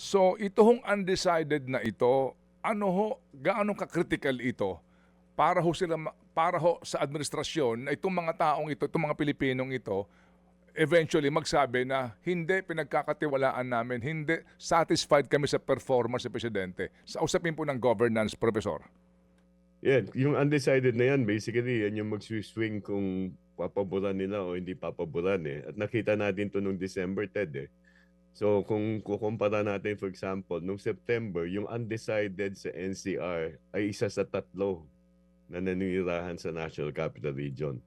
So itong undecided na ito, gaano ka-critical ito para para ho sa administrasyon na itong mga taong ito, itong mga Pilipinong ito, eventually magsabi na hindi pinagkakatiwalaan namin, hindi satisfied kami sa performance sa presidente. Sa usapin po ng governance, Professor. Yan, yung undecided na yan, basically, yan yung mag-swing kung papaboran nila o hindi papaboran eh. At nakita natin to nung December, Ted eh. So kung kukumpara natin, for example, nung September, yung undecided sa NCR ay isa sa 3 na nanirahan sa National Capital Region.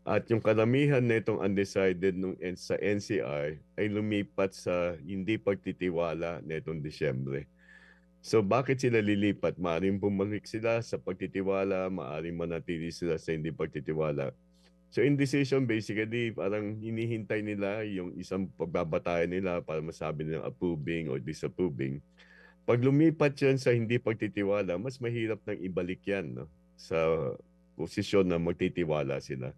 At yung karamihan na itong undecided sa NCR ay lumipat sa hindi pagtitiwala na itong Disyembre. So bakit sila lilipat? Maaring bumalik sila sa pagtitiwala, maaring manatili sila sa hindi pagtitiwala. So indecision basically parang hinihintay nila yung isang pagbabatayan nila para masabi nilang approving or disapproving. Pag lumipat yan sa hindi pagtitiwala, mas mahirap nang ibalik yan, no? Sa posisyon na magtitiwala sila.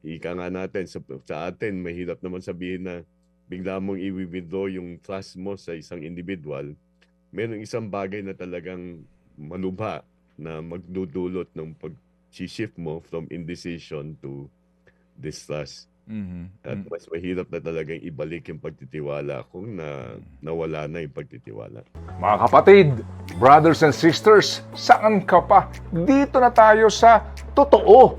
Ika nga natin, sa atin, mahirap naman sabihin na bigla mong i-withdraw yung trust mo sa isang individual. Merong isang bagay na talagang malubha na magdudulot ng pag-shift mo from indecision to distrust. At mas mahirap na talagang ibalik yung pagtitiwala kung nawala na yung pagtitiwala. Mga kapatid, brothers and sisters, saan ka pa? Dito na tayo sa totoo.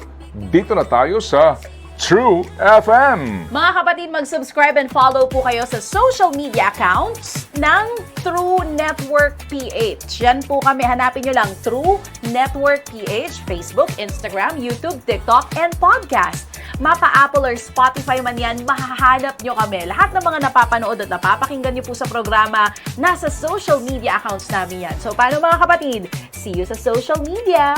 Dito na tayo sa True FM. Mga kapatid, mag-subscribe and follow po kayo sa social media accounts ng True Network PH. Yan po kami, hanapin nyo lang True Network PH, Facebook, Instagram, YouTube, TikTok, and podcast. Mapa Apple or Spotify man yan, mahahanap nyo kami. Lahat ng mga napapanood at napapakinggan nyo po sa programa, nasa social media accounts namin yan. So paano mga kapatid? See you sa social media!